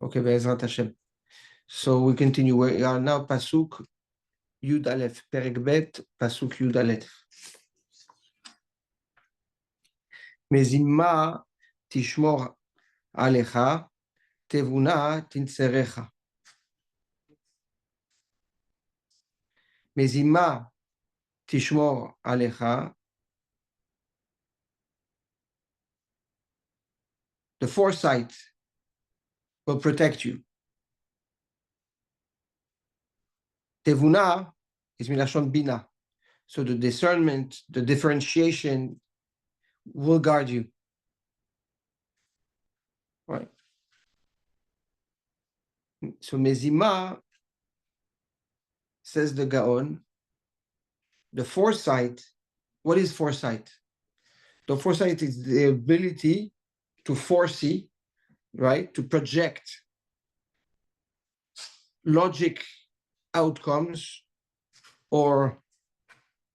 Okay, Be'ezrat Hashem. So we continue. We are now Pasuk Yud Aleph, Perek Bet, Pasuk Yud Aleph. Mezimma tishmor alecha, tevuna tinserecha. Mezimma tishmor alecha. The foresight will protect you. Tevuna is milashon bina. So the discernment, the differentiation will guard you. Right. So Mezima, says the Gaon, the foresight. What is foresight? The foresight is the ability to foresee, right? To project logic outcomes or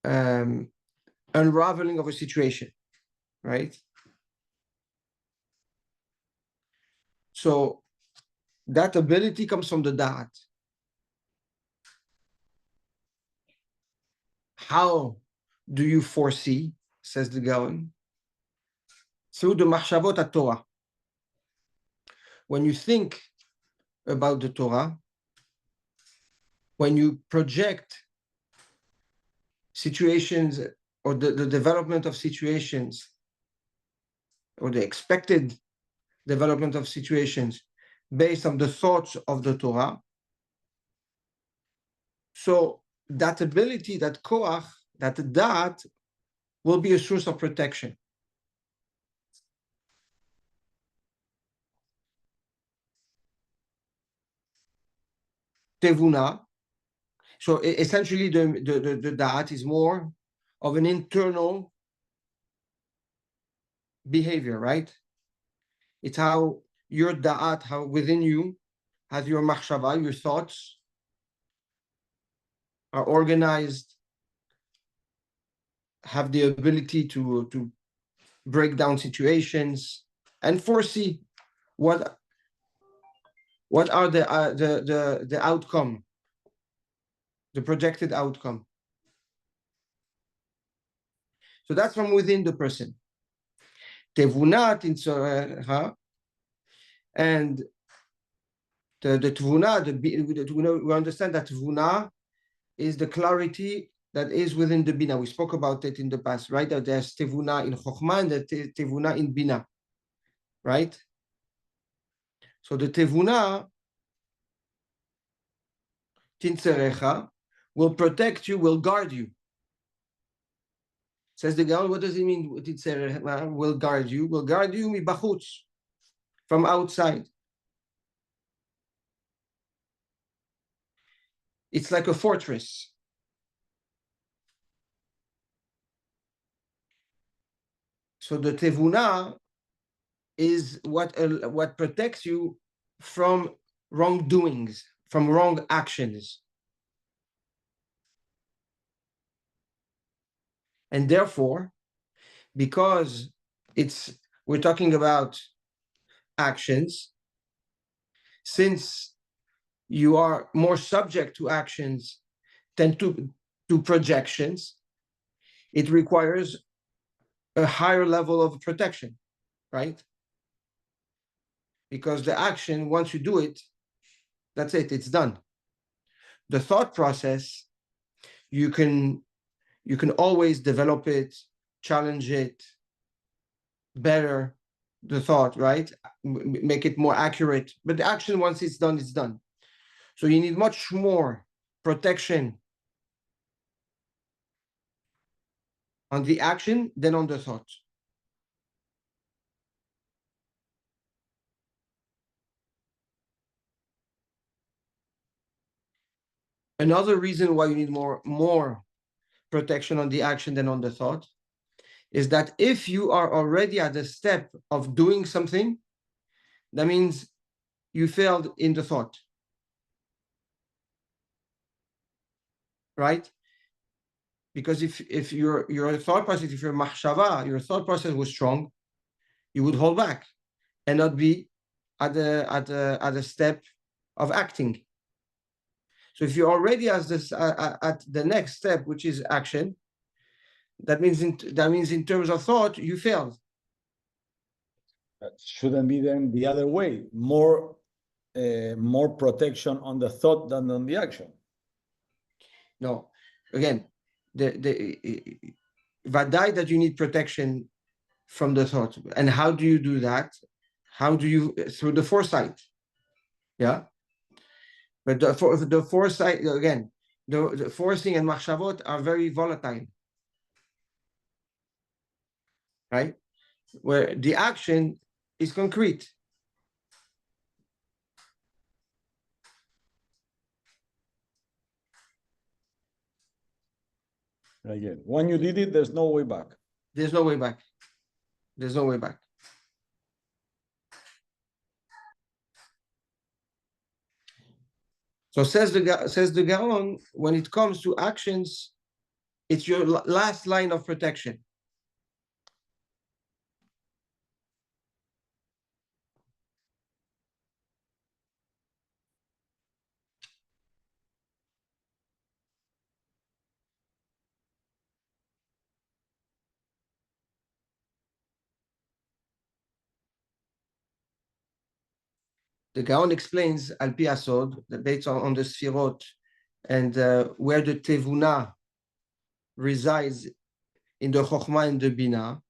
unraveling of a situation, right? So that ability comes from the Da'at. How do you foresee, says the Gaon? Through the Mahshavot Torah. When you think about the Torah, when you project situations or the development of situations or the expected development of situations based on the thoughts of the Torah, so that ability, that koach, that da'at will be a source of protection. Tevuna. So essentially, the da'at is more of an internal behavior, right? It's how your da'at, how within you, has your machshava, your thoughts are organized, have the ability to break down situations and foresee what are the outcome, the projected outcome. So that's from within the person. Tevunat in and the tvuna, we understand that tvuna is the clarity that is within the bina. We spoke about it in the past, right? That there's tevuna in chokhmah and the tevuna in bina, right? So the tevuna tinserecha will protect you, will guard you. Says the Gaon, what does it mean? Will guard you? Will guard you mibachutz, from outside. It's like a fortress. So the tevuna is what protects you from wrongdoings, from wrong actions. And therefore, because we're talking about actions, since you are more subject to actions than to projections, it requires a higher level of protection, right? Because the action, once you do it, that's it, it's done. The thought process, you can always develop it, challenge it, better the thought, right? Make it more accurate. But the action, once it's done, it's done. So you need much more protection on the action than on the thought. Another reason why you need more protection on the action than on the thought is that if you are already at the step of doing something, that means you failed in the thought, right? Because if your thought process, if your mahshava, your thought process was strong, you would hold back and not be at the step of acting. So if you're already at the next step, which is action, that means in terms of thought, you failed. That shouldn't be then the other way. More protection on the thought than on the action. No, again, the vadai that you need protection from the thought. And how do you do that? How do you, through the foresight? Yeah. But the foresight, again, the forcing and machshavot are very volatile. Right? Where the action is concrete. Again, when you did it, there's no way back. There's no way back. There's no way back. So says the Gaon, when it comes to actions, it's your last line of protection. The Gaon explains Al Pi Asod, based on the Sfirot, and where the Tevuna resides in the Chokhmah and the Bina.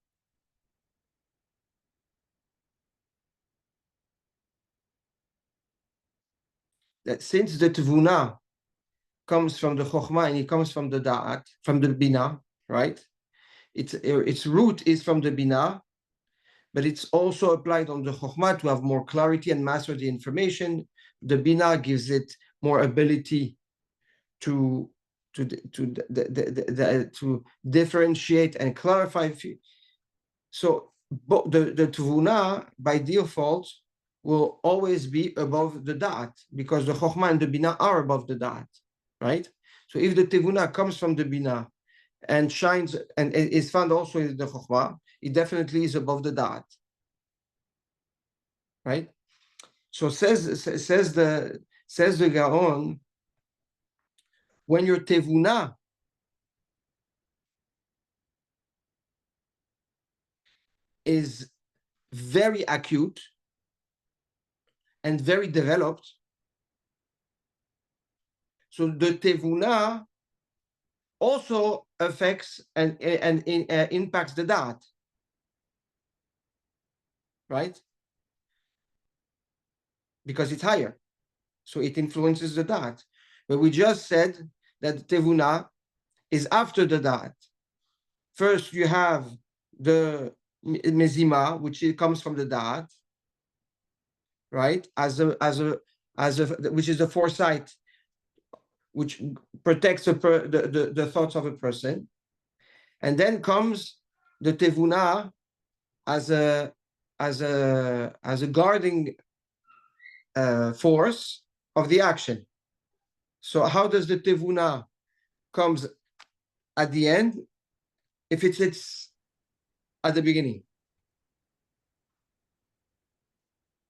That since the Tevuna comes from the Chokhmah and it comes from the Da'at, from the Bina, right? Its root is from the Bina, but it's also applied on the Chokhmah to have more clarity and master the information. The Bina gives it more ability to differentiate and clarify. So the Tvuna, by default, will always be above the Da'at, because the Chokhmah and the Bina are above the Da'at, right? So if the Tevuna comes from the Bina and shines and is found also in the Chokhmah, it definitely is above the Da'at, right? So says the Gaon, when your Tevuna is very acute and very developed, so the Tevuna also affects and impacts the Da'at, right? Because it's higher, so it influences the Da'at. But we just said that Tevuna is after the Da'at. First, you have the Mezima, which comes from the Da'at, right? Which is the foresight, which protects the thoughts of a person. And then comes the Tevuna as a guarding force of the action. So how does the Tevuna comes at the end if it's at the beginning?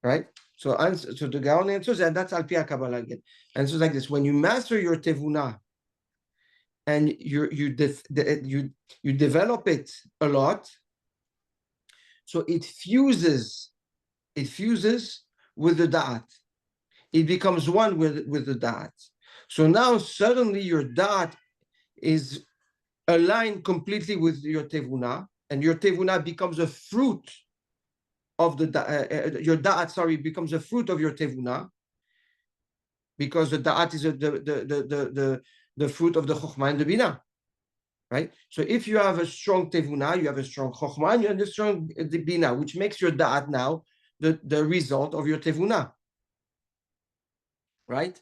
Right? So the Gaon answers, and that's Al Pi Kabbalah again. Answers like this: when you master your Tevuna and you develop it a lot, so it fuses with the Da'at. It becomes one with the Da'at. So now suddenly your Da'at is aligned completely with your Tevuna, and your Tevuna becomes a fruit of your Da'at, becomes a fruit of your Tevuna, because the Da'at is the fruit of the Chokhmah and the Bina, right? So if you have a strong Tevuna, you have a strong Chokhmah, and you have a strong Bina, which makes your Da'at now the result of your Tevuna, right?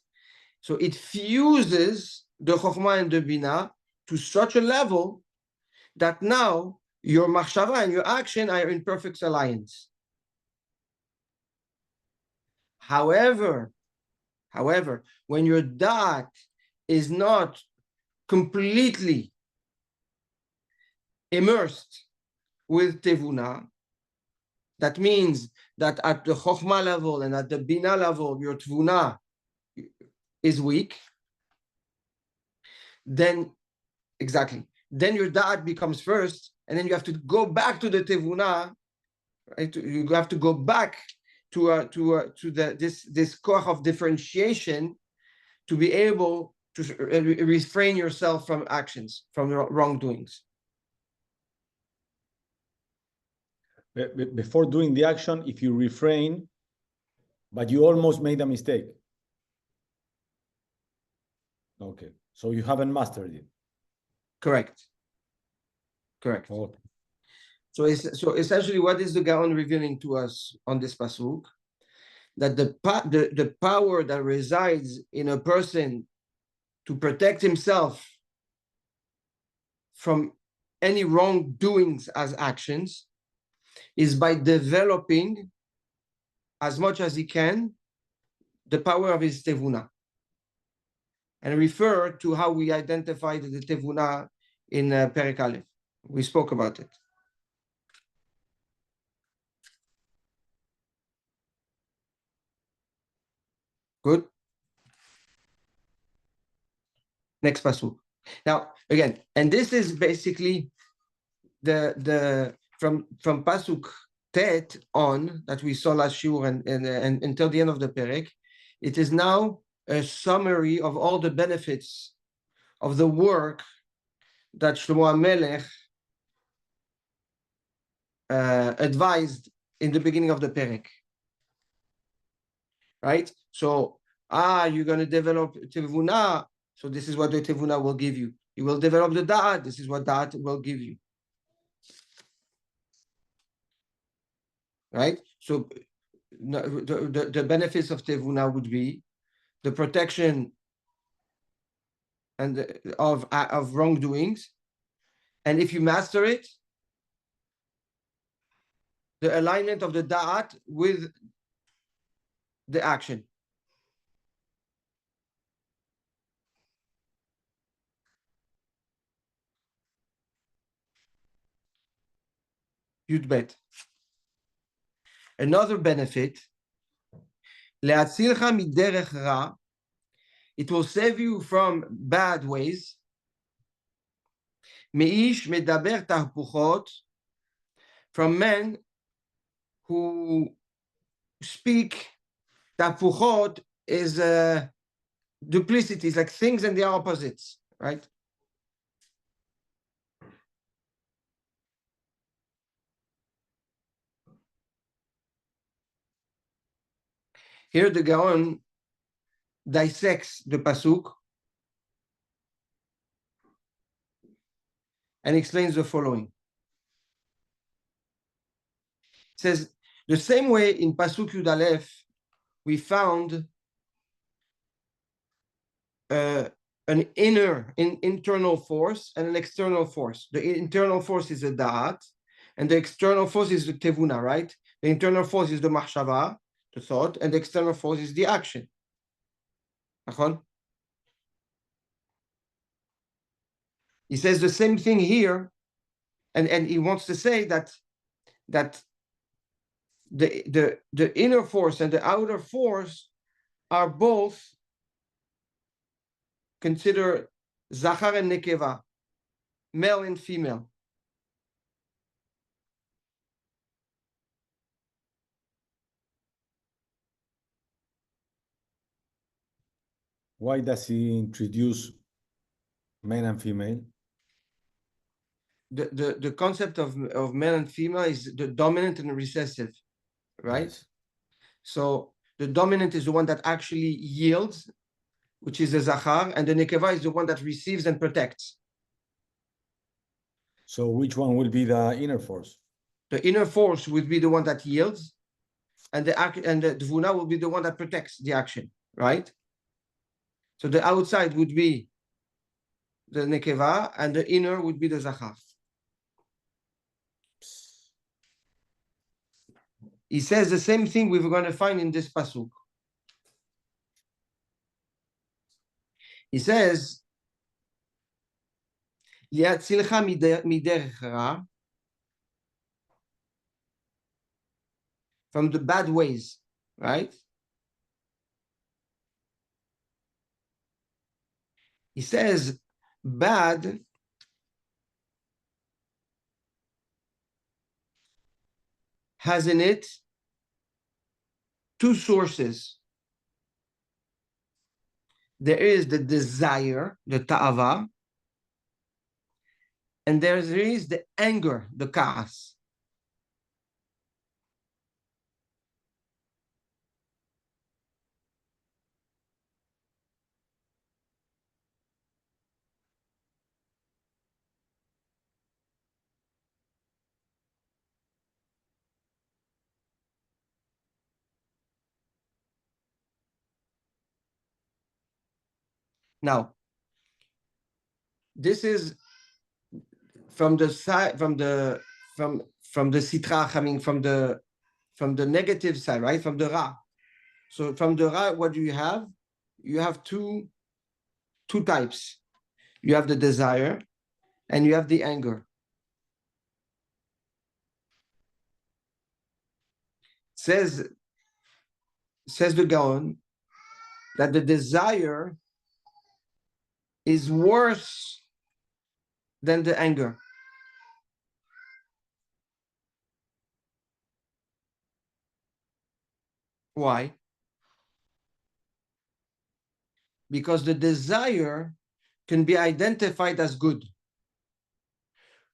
So it fuses the Chokhmah and the Bina to such a level that now your machshava and your action are in perfect alliance. However, when your da'at is not completely immersed with tevuna, that means that at the chokhmah level and at the bina level, your tvuna is weak, then exactly, then your da'at becomes first, and then you have to go back to the tevuna, right? You have to go back to this koch of differentiation to be able to refrain yourself from actions, from wrongdoings. Before doing the action, if you refrain, but you almost made a mistake. Okay, so you haven't mastered it. Correct. Correct. Okay. So essentially, what is the Gaon revealing to us on this pasuk? That the power that resides in a person to protect himself from any wrongdoings as actions is by developing as much as he can the power of his tevuna. And refer to how we identified the tevuna in Perek Aleph. We spoke about it. Good. Next pasuk. Now again, and this is basically the from pasuk tet on that we saw last year and until the end of the perek. It is now a summary of all the benefits of the work that Shlomo HaMelech advised in the beginning of the perek. Right? So, you're going to develop tevuna. So this is what the tevuna will give you. You will develop the da'at. This is what da'at will give you. Right? So the benefits of tevuna would be the protection and of wrongdoings, and if you master it, the alignment of the da'at with the action. Yud bet. Another benefit, le'atzilcha miderech ra, it will save you from bad ways. Meish medaber tahpuchot, from men who speak. Tahpuchot is duplicities, like things and their opposites, right? Here the Gaon dissects the pasuk and explains the following. It says, the same way in pasuk Yud Aleph, we found an internal force and an external force. The internal force is the da'at, and the external force is the tevuna, right? The internal force is the machshava, the thought, and the external force is the action. He says the same thing here, and he wants to say that the inner force and the outer force are both considered zachar and nekeva, male and female. Why does he introduce men and female? The concept of male and female is the dominant and recessive, right? Yes. So the dominant is the one that actually yields, which is the zachar, and the nekeva is the one that receives and protects. So which one will be the inner force? The inner force would be the one that yields, and the dvuna will be the one that protects the action, right? So the outside would be the nekeva, and the inner would be the zachar. He says the same thing we're going to find in this pasuk. He says, "Liatzilcha miderech ra." from the bad ways, right? He says bad has in it two sources. There is the desire, the ta'ava, and there is the anger, the ka'as. Now, this is from the side, from the sitrach, I mean from the negative side, right? From the ra. So from the ra, what do you have? You have two types. You have the desire and you have the anger. Says the Gaon that the desire is worse than the anger. Why? Because the desire can be identified as good.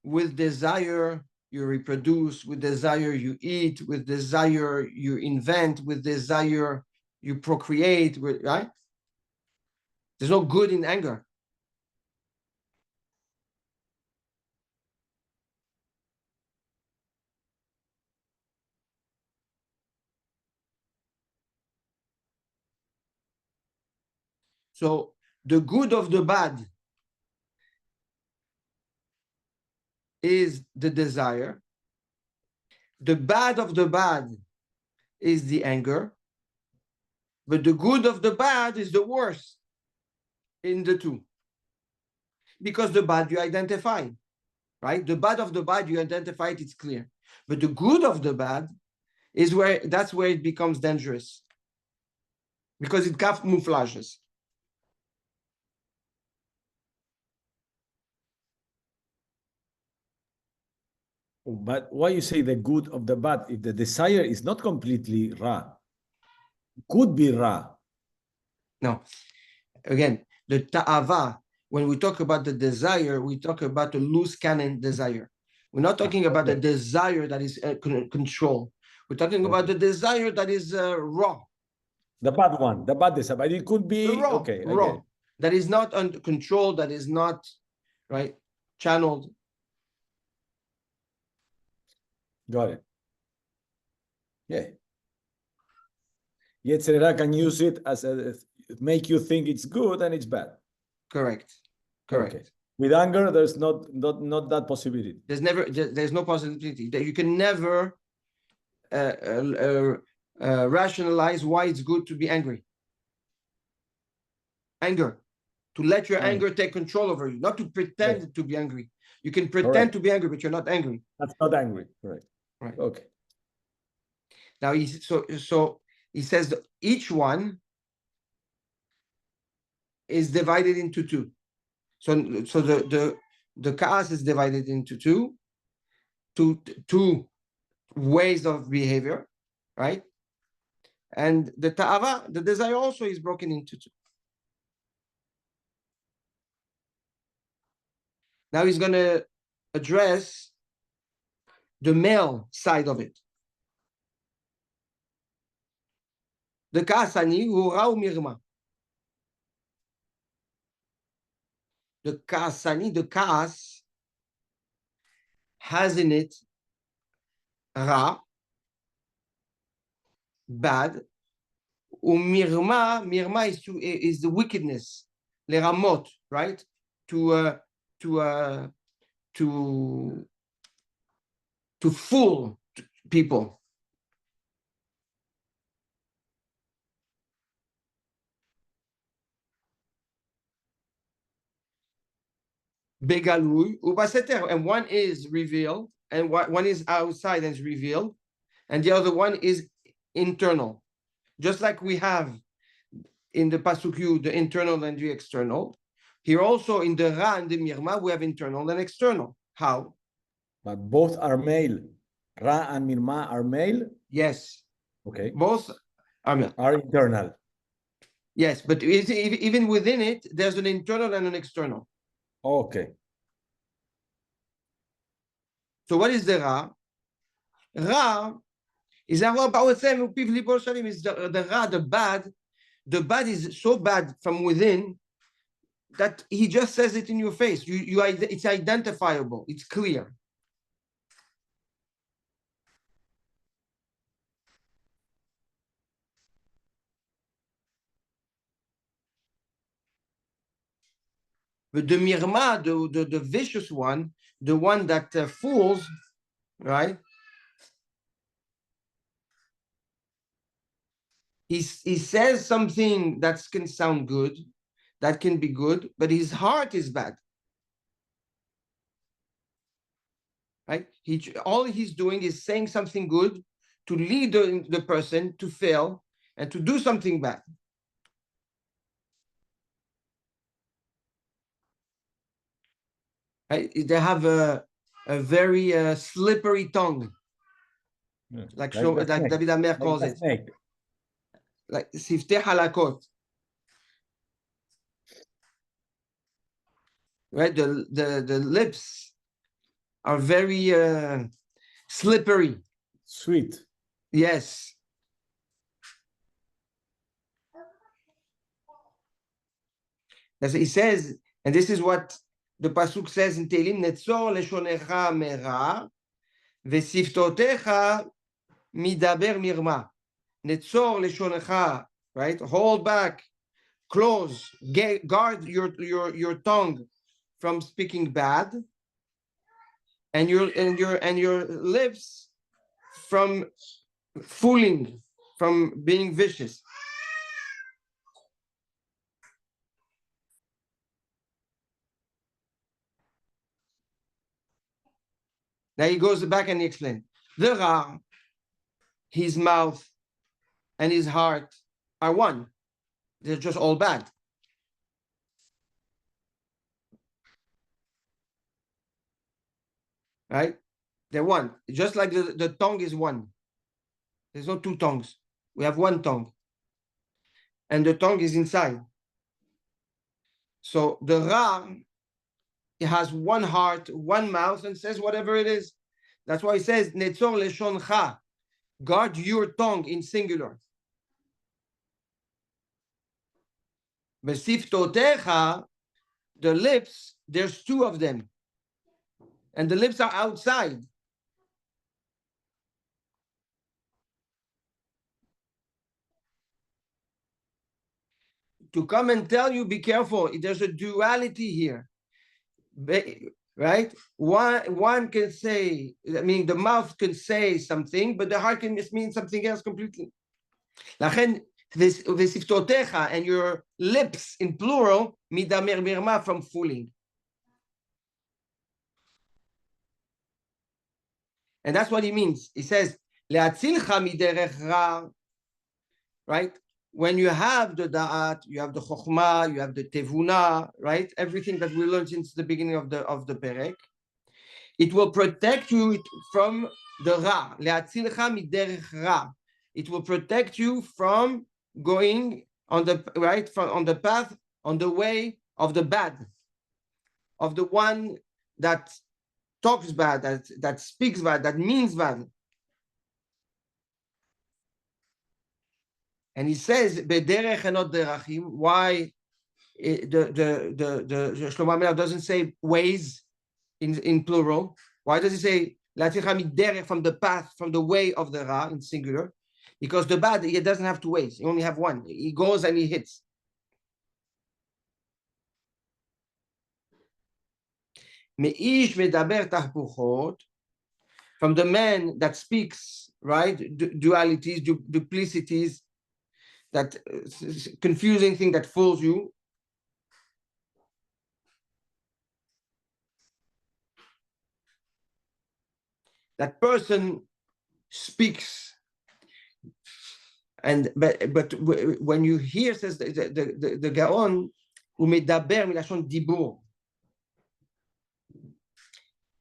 With desire, you reproduce. With desire, you eat. With desire, you invent. With desire, you procreate. Right? There's no good in anger. So the good of the bad is the desire. The bad of the bad is the anger. But the good of the bad is the worst in the two. Because the bad you identify, right? The bad of the bad, you identify it, it's clear. But the good of the bad is that's where it becomes dangerous. Because it camouflages. But why you say the good of the bad if the desire is not completely ra? Could be ra. No. Again, the ta'ava, when we talk about the desire, we talk about the loose cannon desire. We're not talking about the desire that is control. We're talking about the desire that is raw. The bad one, the bad desire. But it could be raw, okay. Raw. That is not under control. That is not right channeled. Got it. Yeah. Yetzirah can use it as make you think it's good and it's bad. Correct. Okay. With anger, there's not that possibility. There's no possibility that you can never rationalize why it's good to be angry. Anger, to let your anger take control over you, not to pretend to be angry. You can pretend to be angry, but you're not angry. That's not angry, correct? Right. Okay. Now he says that each one is divided into two. So the chaos is divided into two ways of behavior, right? And the ta'ava, the desire, also is broken into two. Now he's going to address the male side of it. The kasani hura mirma. The kasani, the kas, has in it ra, bad. Mirma is the wickedness, le ramot, right? To fool people. Begalui ubaseter, and one is revealed, and one is outside and is revealed. and the other one is internal. Just like we have in the Pasuk Yu, the internal and the external. Here also in the Ra and the Mirma, we have internal and external. How? But both are male. Ra and Mirma are male. Yes. Okay. Both are internal. Yes, but even within it, there's an internal and an external. Okay. So what is the Ra? Ra is the Ra, the bad. The bad is so bad from within that he just says it in your face. It's identifiable. It's clear. But the mirma, the vicious one, the one that fools, right? He says something that can sound good, that can be good, but his heart is bad. Right? All he's doing is saying something good to lead the person to fail and to do something bad. Right? They have a very slippery tongue, like David Amer calls it, like sifteh halakot. Right? The lips are very slippery. Sweet. Yes. As he says, and this is what the Pasuk says in Tehillim, Netzor leshonecha mera, vesiftotecha midaber mirma. Netzor leshonecha, right? Hold back, close, guard your tongue from speaking bad, and your lips from fooling, from being vicious. Now he goes back and he explains. The Ra, his mouth and his heart are one. They're just all bad. Right? They're one. Just like the tongue is one. There's no two tongues. We have one tongue. And the tongue is inside. So the Ra, it has one heart, one mouth, and says whatever it is. That's why he says, Netzor leshoncha. Guard your tongue in singular. Besiftotecha, the lips, there's two of them. And the lips are outside. To come and tell you, be careful. There's a duality here. Right? One can say, I mean, the mouth can say something, but the heart can just mean something else completely. לכן, ושפתותיך, and your lips in plural, מדבר מרמה, from fooling. And that's what he means. He says, להצילך מדרך רע, right? When you have the da'at, you have the chokhmah, you have the tevuna, right? Everything that we learned since the beginning of the perek, it will protect you from the ra. Le'atzilcha miderech ra. It will protect you from going on the right, on the path, on the way of the bad, of the one that talks bad, that speaks bad, that means bad. And he says, "Bederech and not derachim." Why the Shlomo Melech doesn't say ways in plural? Why does he say from the path, from the way of the Ra in singular? Because the bad, he doesn't have two ways. He only have one. He goes and he hits. Me'ish medaber tahpuchot, from the man that speaks, right? Dualities, duplicities, that confusing thing that fools you. That person speaks, and but when you hear, says the Gaon, umedaber milashon dibur.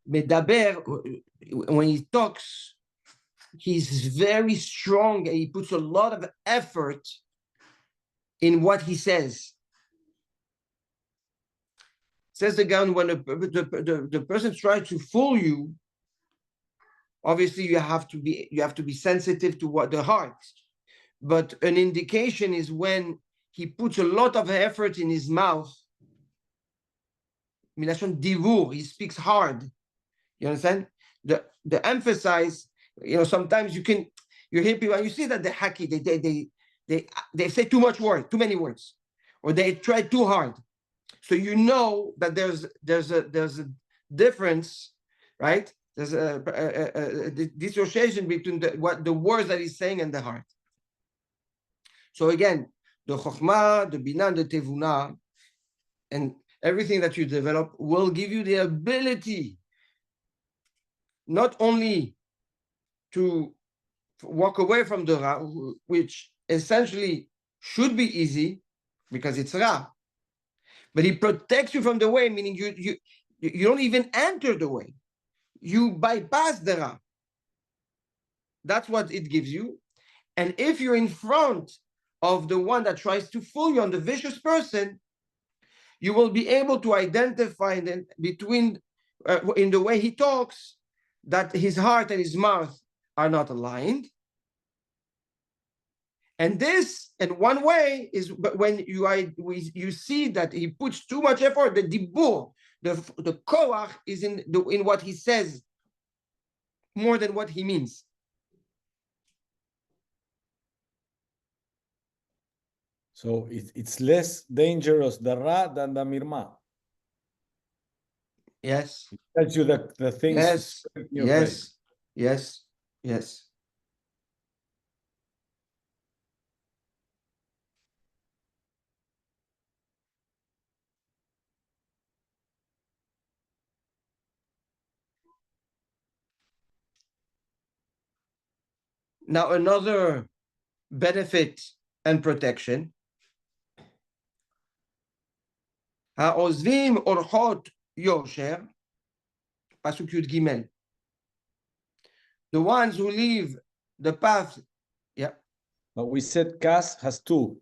Medaber, when he talks, he's very strong and he puts a lot of effort in what he says. Says the Gaon, when the person tries to fool you, obviously you have to be sensitive to what the heart. But an indication is when he puts a lot of effort in his mouth. Milashon divur, he speaks hard. You understand? The emphasize, sometimes you hear people, and you see that they're hacky, they say too much word, too many words, or they try too hard. So you know that there's a difference, right? There's a dissociation between the words that he's saying and the heart. So again, the chokhmah, the binah, the tevunah, and everything that you develop will give you the ability not only to walk away from the ra, which essentially should be easy because it's ra, but it protects you from the way, meaning you don't even enter the way. You bypass the ra. That's what it gives you. And if you're in front of the one that tries to fool you, on the vicious person, you will be able to identify between, in the way he talks, that his heart and his mouth are not aligned. And this, in one way, is when you see that he puts too much effort. The dibur, the koach, is in what he says more than what he means. So it's less dangerous the ra than the mirma. Yes. It tells you the things. Yes. In your Yes. face. Yes. Yes. Now another benefit and protection. העוזבים אורחות יושר, פסוק י"ג. The ones who leave the path, yeah. But we said kas has two,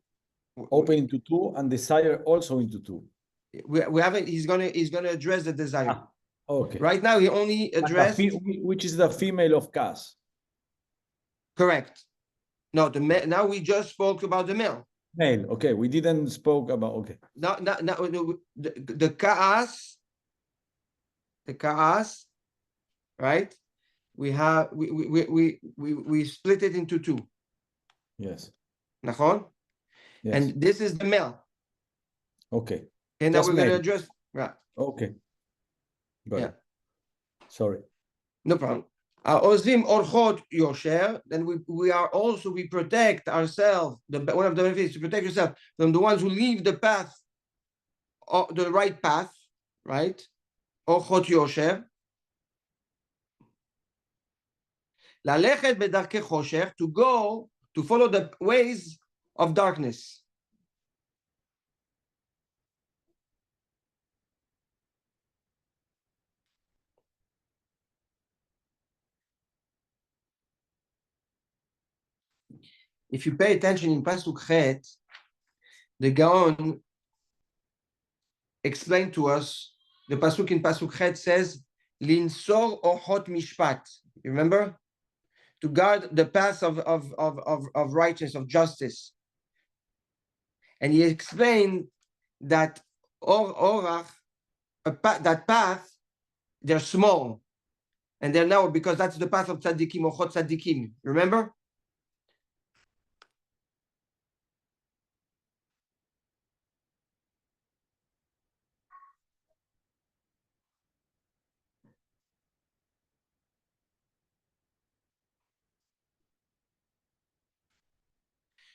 open into two, and desire also into two. We haven't. He's gonna address the desire. Okay. Right now, he only addressed. Which is the female of kas. Correct. No, now we just spoke about the male. Male. Okay, we didn't spoke about. Okay. Now the kaas, right? We split it into two. Yes. Nachon? Yes. And this is the male. Okay. And now we're going to address. Right. Okay. Got Yeah. it. Sorry. No problem. Ozim orchot yosher. Then we protect ourselves. One of the benefits is to protect yourself from the ones who leave the path, the right path, right? Orchot yosher. Lalechet bedarkei chosher, to follow the ways of darkness. If you pay attention in Pasuk Chet, the Gaon explained to us, the Pasuk in Pasuk Chet says, Linsor ochot mishpat. You remember? To guard the path of righteousness, of justice. And he explained that orach, that path, they're small. And they're now, because that's the path of tzaddikim, ochot tzaddikim. Remember?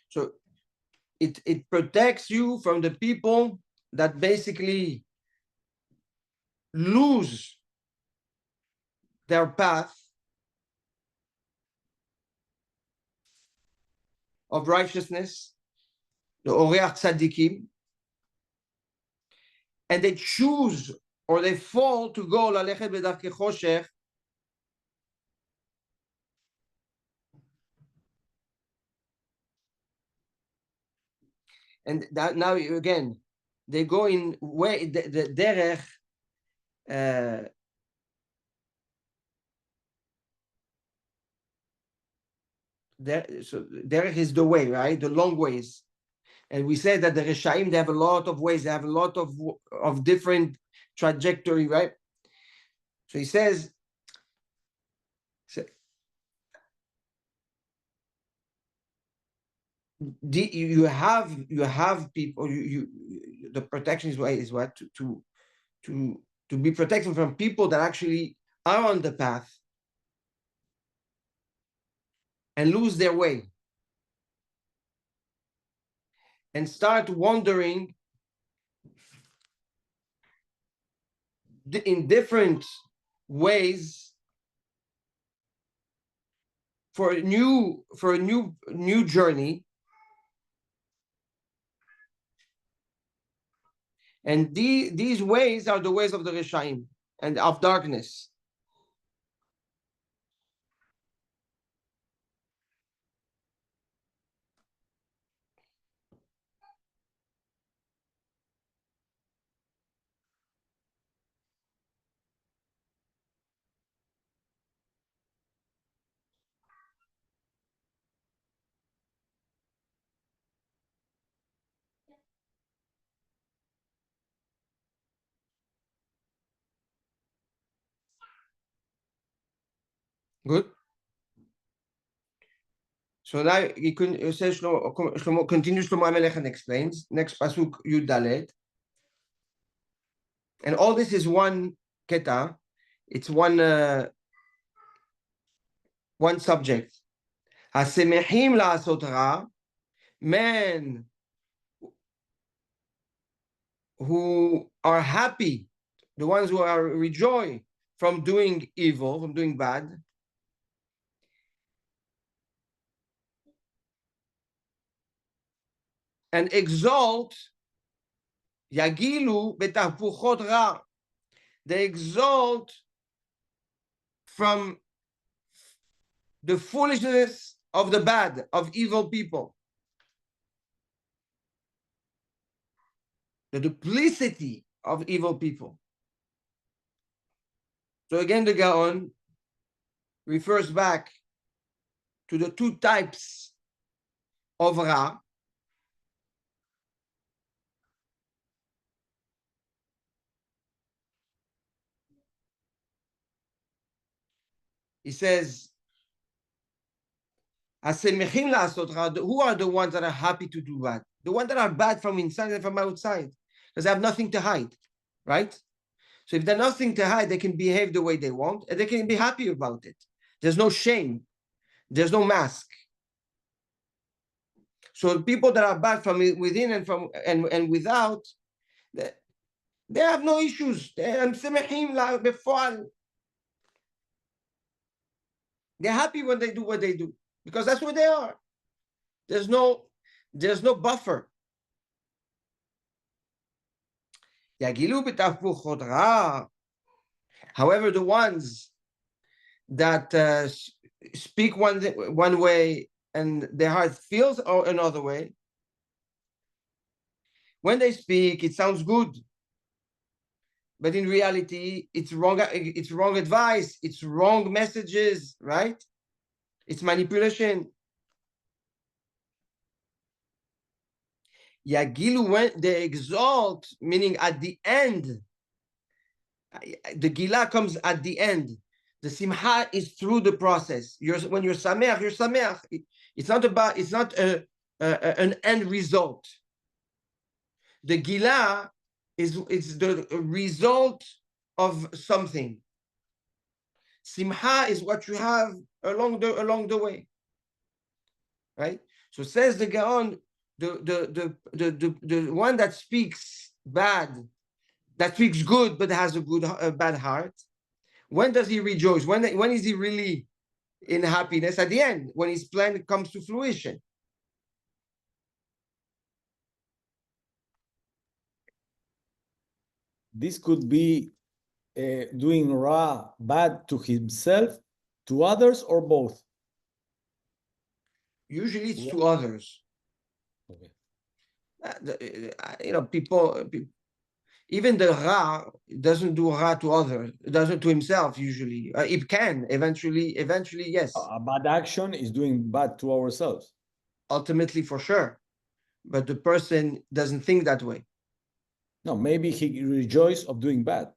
So it protects you from the people that basically lose their path of righteousness, the Oreach Tzadikim, and they choose or they fall to go Lalechet B'darkei Choshech, and that now again they go in way the derech. So derech is the way, right? The long ways, and we said that the Reshaim, they have a lot of ways, they have a lot of different trajectory, right? So he says, you have people, the protection is what to be protected from people that actually are on the path and lose their way and start wandering in different ways for a new journey. And these ways are the ways of the Reshaim and of darkness. Good. So now it says Shlomo continues, Shlomo HaMelech, and explains next pasuk Yud Dalet, and all this is one keta. It's one subject. Hasemechim la'asot ra, men who are happy, the ones who are rejoice from doing evil, from doing bad. And exalt, yagilu betahpuchot ra. They exalt from the foolishness of the bad, of evil people. The duplicity of evil people. So again, the Gaon refers back to the two types of Ra. He says, who are the ones that are happy to do bad? The ones that are bad from inside and from outside, because they have nothing to hide, right? So if they're nothing to hide, they can behave the way they want, and they can be happy about it. There's no shame. There's no mask. So people that are bad from within and from and without, they have no issues. They're happy when they do what they do, because that's what they are. There's no buffer. However, the ones that speak one way and their heart feels another way, when they speak, it sounds good, but in reality, it's wrong. It's wrong advice. It's wrong messages, right? It's manipulation. Yagilu, when they exalt, meaning at the end, the Gila comes at the end. The Simcha is through the process. When you're Sameach, you're Sameach. It's not an end result. The Gila is the result of something. Simcha is what you have along the way, right? So says the Gaon, the one that speaks bad, that speaks good but has a bad heart. When does he rejoice? When is he really in happiness? At the end, when his plan comes to fruition. this could be doing Ra bad to himself, to others, or both? Usually it's to others. Okay. People, even the Ra doesn't do Ra to others. It doesn't to himself usually. It can eventually, yes. A bad action is doing bad to ourselves. Ultimately, for sure. But the person doesn't think that way. No, maybe he rejoices of doing bad.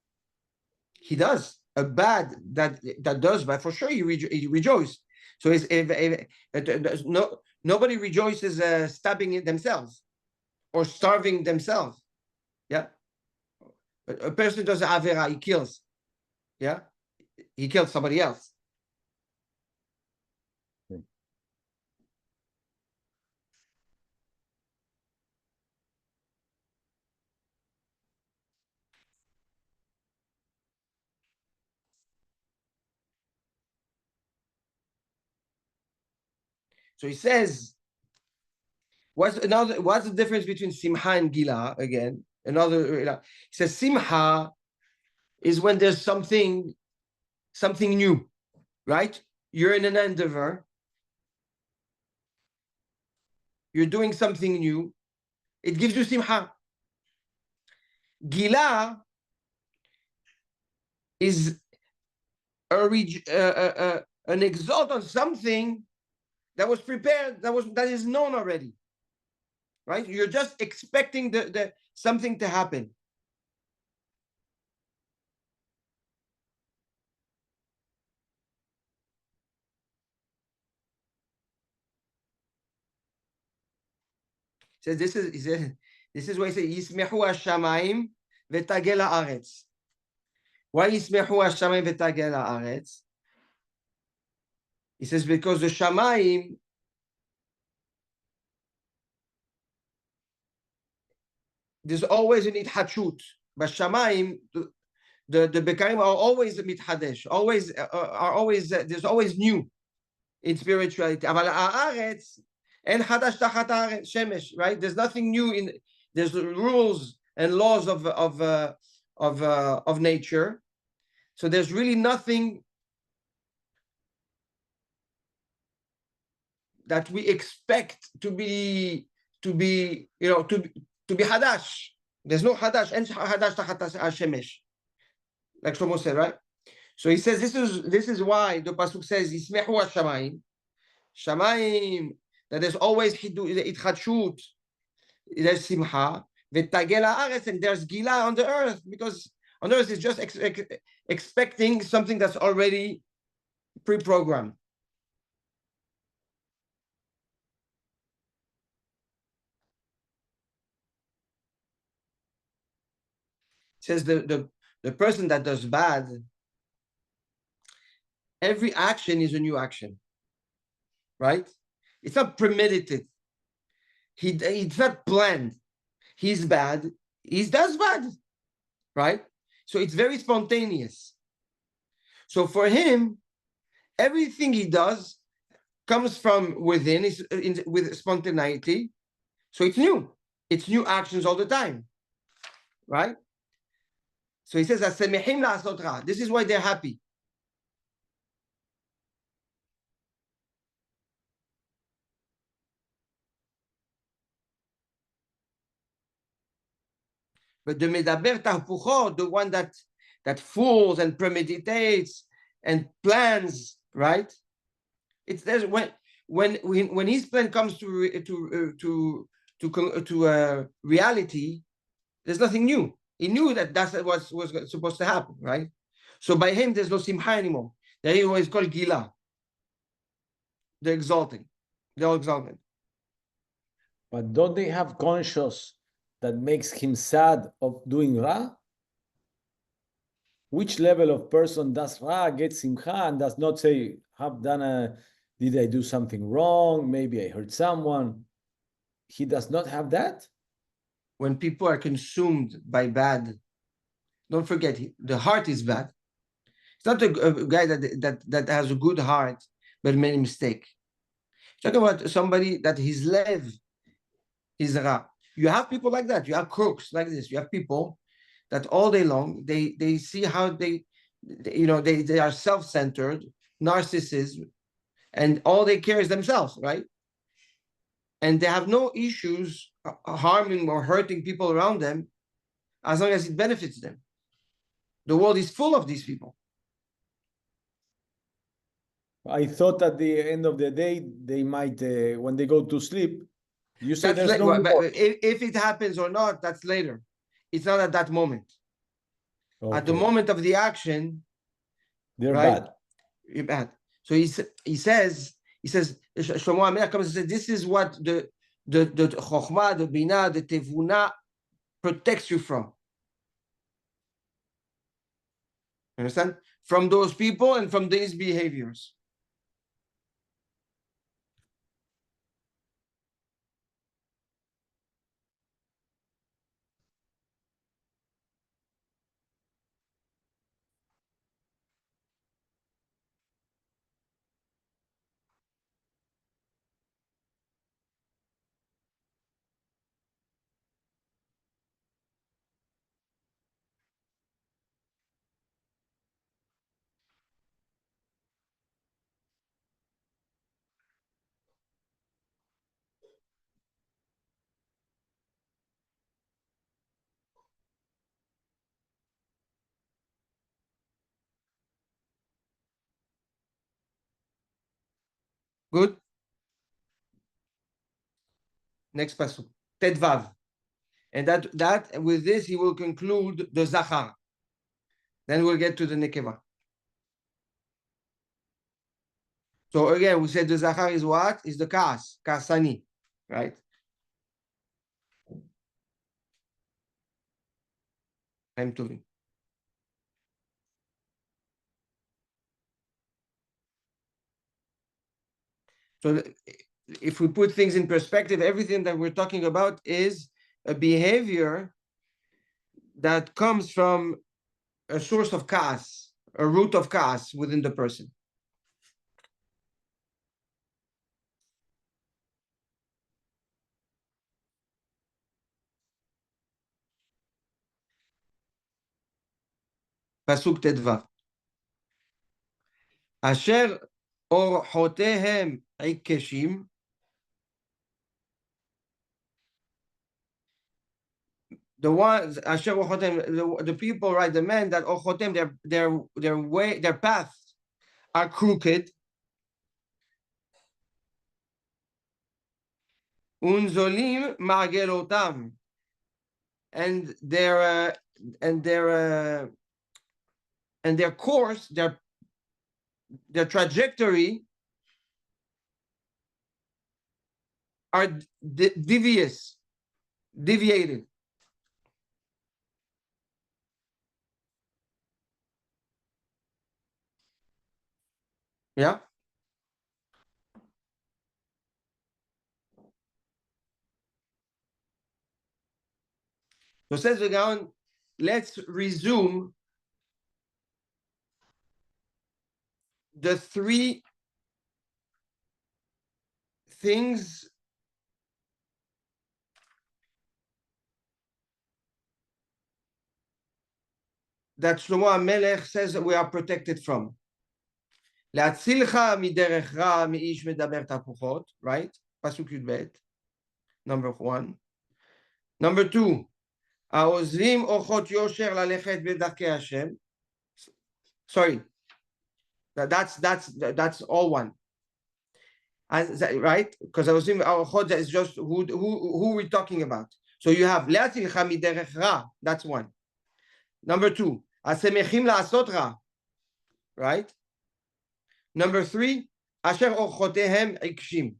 He does a bad that does bad for sure. He rejoice. So if nobody rejoices stabbing it themselves or starving themselves. Yeah, but a person does avera, he kills. Yeah, he kills somebody else. So he says, what's the difference between simha and gila again? He says simha is when there's something new, right? You're in an endeavor, you're doing something new, it gives you simha. Gila is an exalt on something that was prepared, that is known already, right? You're just expecting the something to happen. So this is why he says Yismehu Hashamayim v'tagel haaretz. Why Yismehu Hashamayim v'tagel haaretz? He says because the Shamayim there's always an itchachut. But Shamayim, the Bekarim are always a mithadesh, there's always new in spirituality. אבל הארץ אין חדש תחת הארץ, שמש, right? There's nothing new in. There's the rules and laws of nature. So there's really nothing that we expect to be hadash. There's no hadash, and hadash tachat hashemesh, like Shlomo said, right? So he says this is why the pasuk says Yismehu Hashamayim, Shamayim, that there's always itchadshut, there's simcha, v'tagel haaretz, and there's gila on the earth, because on earth it's just expecting something that's already pre-programmed. Says the person that does bad, every action is a new action, right? It's not premeditated. It's not planned. He's bad. He does bad, right? So it's very spontaneous. So for him, everything he does comes from within, with spontaneity. So it's new. It's new actions all the time, right? So he says, this is why they're happy. But the medaber tahupucho, the one that fools and premeditates and plans, right? It's there's when his plan comes to reality, there's nothing new. He knew that that's what was supposed to happen, right? So by him, there's no simcha anymore. There he was called gila. They're exalting. They're all exalted. But don't they have conscience that makes him sad of doing Ra? Which level of person does Ra, gets simcha, and does not say, did I do something wrong? Maybe I hurt someone. He does not have that? When people are consumed by bad, don't forget, the heart is bad. It's not a guy that has a good heart, but made a mistake. Talking about somebody that his lev is Ra. You have people like that. You have crooks like this. You have people that all day long they see how they are self-centered, narcissists, and all they care is themselves, right? And they have no issues harming or hurting people around them as long as it benefits them. The world is full of these people. I thought at the end of the day, they might, when they go to sleep, you say That's there's no remorse. if it happens or not, that's later. It's not at that moment. At the Okay, moment of the action, they're right? bad. You're bad. So he says Shlomo Amelech comes and says, this is what the chokhmah, the binah, the tevuna protects you from. Understand? From those people and from these behaviors. Good. Next pasuk. Tedvav. And that with this he will conclude the Zachar. Then we'll get to the Nekeva. So again, we said the Zachar is what? Is the Kas, Kasani, right? I'm doing. So if we put things in perspective, everything that we're talking about is a behavior that comes from a source of Kas, a root of Kas within the person. Pasuk Tedvav. Asher orchotehem ikeshim. The ones Asher orchotehem, the people, right? The men that orchotem, their way, their paths are crooked. Unzolim margelotam, and their course, their trajectory are deviated. Yeah. So says the Gaon, let's resume the three things that Shlomo HaMelech says that we are protected from. להצילך מדרך רע מאיש מדבר תהפוכות, right? פסוק י"ב, number 1. Number 2, העוזבים אורחות יושר ללכת בדרכי השם. Sorry, that's all one. Right? Because I was saying our choda is just who we're talking about. So you have להצילך מדרך רע, that's one. Number 2, השמחים לעשות רע, right? Number 3, אשר אורחותיהם עיקשים.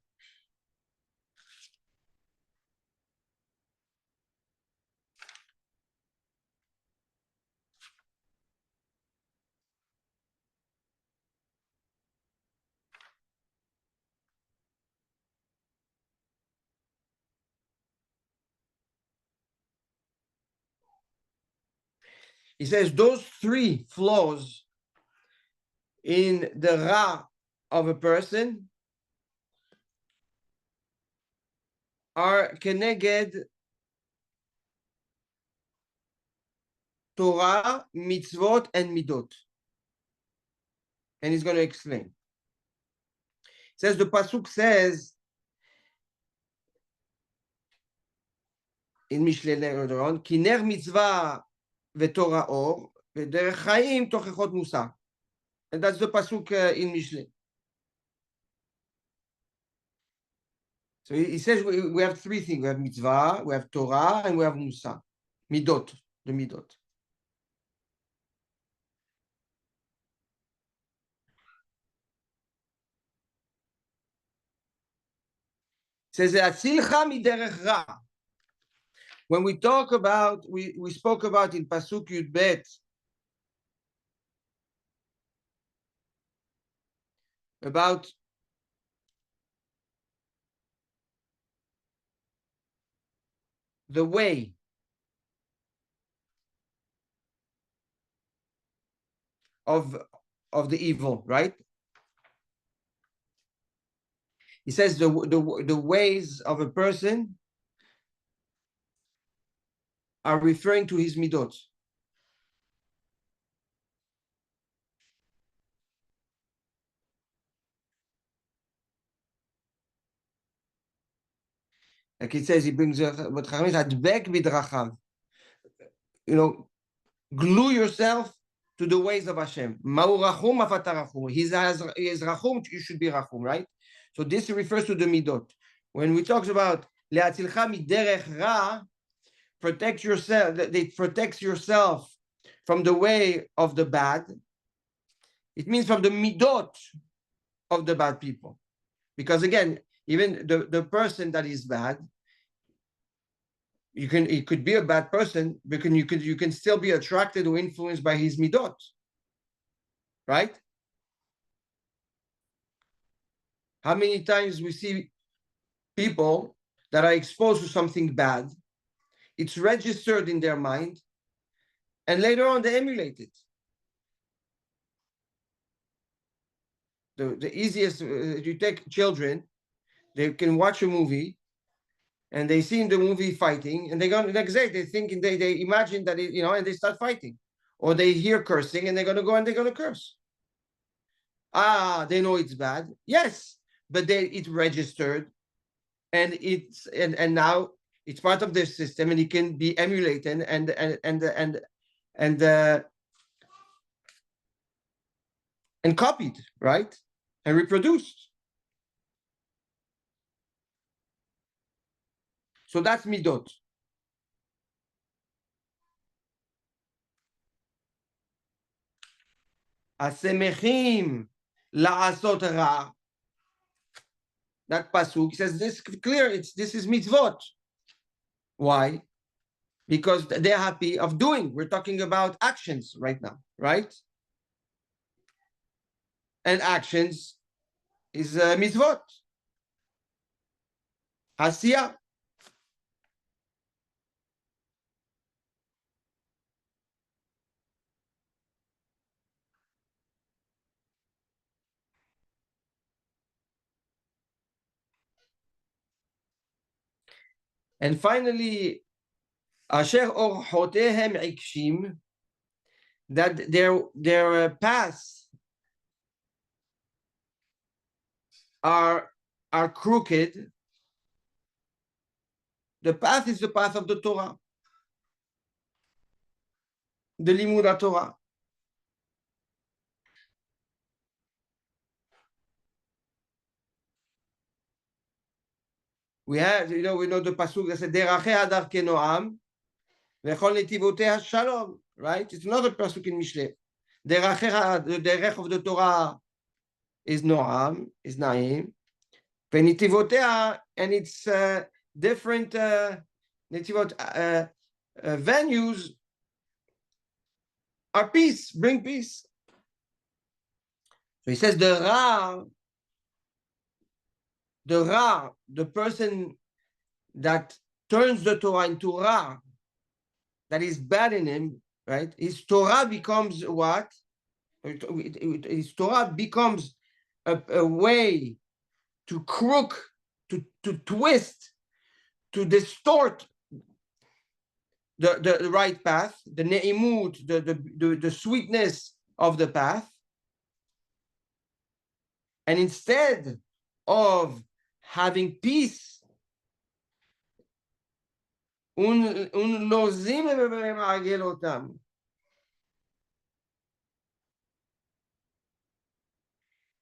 He says those three flaws in the ra of a person are keneged Torah, mitzvot, and midot. And he's going to explain. It says, the Pasuk says, in Mishlei later on, כי נר מצווה ותורה אור, ודרך חיים תוכחות מוסר. And that's the Pasuk in Mishlei. So he says we have three things. We have mitzvah, we have Torah, and we have Musa. Midot, the midot. It says, when we talk about, we spoke about in Pasuk Yud Bet, about the way of the evil, right? He says the ways of a person are referring to his midot. Like it says, he brings glue yourself to the ways of Hashem. He is rachum, you should be rachum, right? So this refers to the midot. When we talk about le'atzilcha miderech ra, protect yourself, it protects yourself from the way of the bad. It means from the midot of the bad people. Because again, even the person that is bad, it could be a bad person, but you can still be attracted or influenced by his midot, right? How many times we see people that are exposed to something bad, it's registered in their mind, and later on they emulate it. The easiest, you take children, they can watch a movie, and they see in the movie fighting, and they go the next day, they think, they imagine that, and they start fighting. Or they hear cursing, and they're going to go and they're going to curse. They know it's bad. Yes, but it's registered, and now it's part of their system, and it can be emulated and copied, right? And reproduced. So that's midot. Asemechim la'asot ra. That pasuk says this clear. This is mitzvot. Why? Because they're happy of doing. We're talking about actions right now, right? And actions is mitzvot. Hasiyah. And finally, asher orchotehem ikshim, that their paths are crooked. The path is the path of the Torah, the Limud Torah. We know the pasuk that says Derachei Hadar Kenoam, Vechol Netivotei Shalom. Right? It's another pasuk in Mishlei. The derech of the Torah is Noam, is Naim. Venitivotea, and it's different Netivot venues are peace, bring peace. So he says the person that turns the Torah into Ra, that is bad in him, right? His Torah becomes what? His Torah becomes a way to crook, to twist, to distort the right path, the ne'imut, the sweetness of the path. And instead of having peace,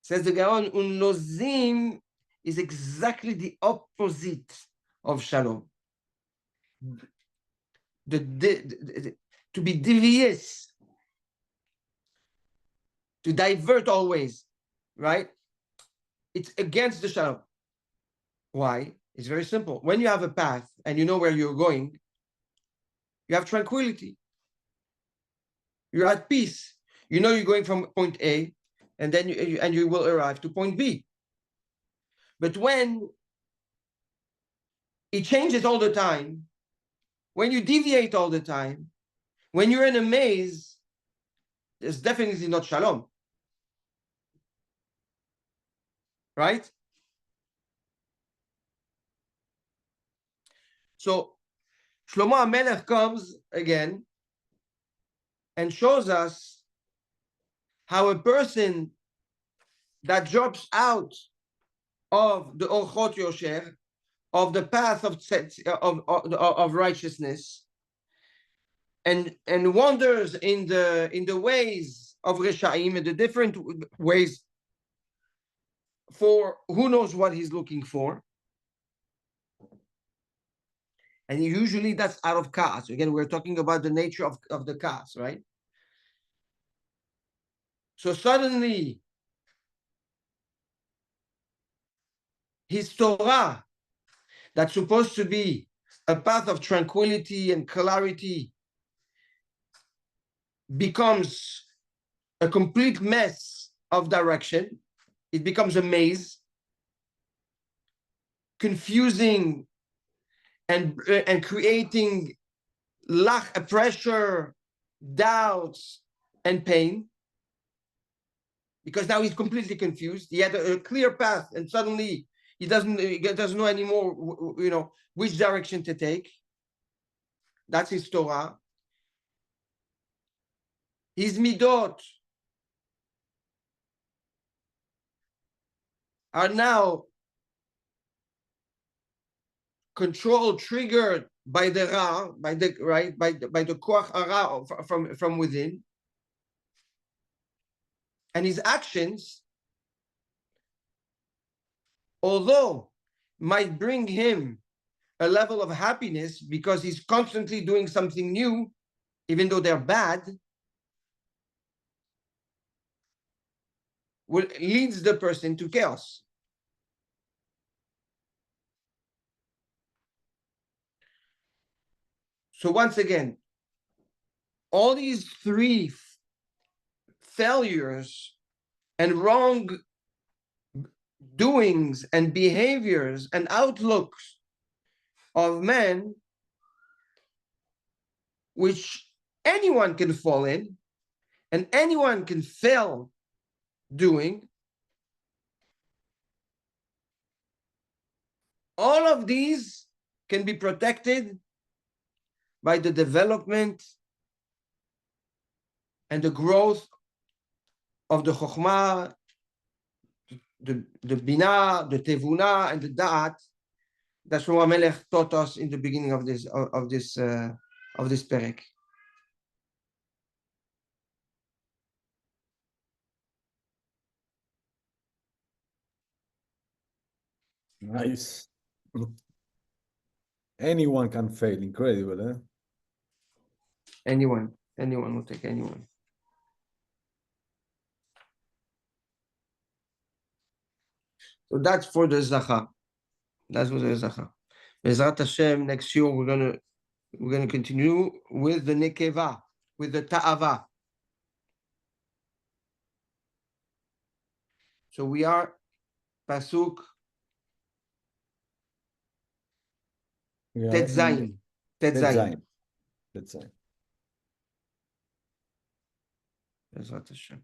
says the Gaon, unlozim is exactly the opposite of shalom. To be devious, to divert always, right? It's against the shalom. Why? It's very simple. When you have a path and you know where you're going, you have tranquility. You're at peace. You know you're going from point A, and then you will arrive to point B. But when it changes all the time, when you deviate all the time, when you're in a maze, there's definitely not shalom. Right? So Shlomo HaMelech comes again and shows us how a person that drops out of the Orchot Yosher, of the path of righteousness, and wanders in the ways of Reshaim, in the different ways for who knows what he's looking for. And usually that's out of chaos. Again, we're talking about the nature of the chaos, right? So suddenly, his Torah, that's supposed to be a path of tranquility and clarity, becomes a complete mess of direction. It becomes a maze, confusing and creating pressure, doubts, and pain. Because now he's completely confused. He had a clear path, and suddenly he doesn't know anymore, which direction to take. That's his Torah. His midot are now controlled, triggered by the Ra, by the Koach Hara from within. And his actions, although might bring him a level of happiness because he's constantly doing something new, even though they're bad, leads the person to chaos. So once again, all these three failures and wrong doings and behaviors and outlooks of men, which anyone can fall in and anyone can fail doing, all of these can be protected by the development and the growth of the Chokhmah, the Binah, the Tevunah, and the Da'at that Shlomo HaMelech taught us in the beginning of this perek. Nice. Anyone can fail. Incredible, eh? Anyone will take anyone. So that's for the Zachar. That's for the Zachar. Bezrat Hashem, next year we're gonna continue with the Nekeva, with the Ta'ava. So we are Pasuk Tetzayin. Tetzayin. Bezrat Hashem.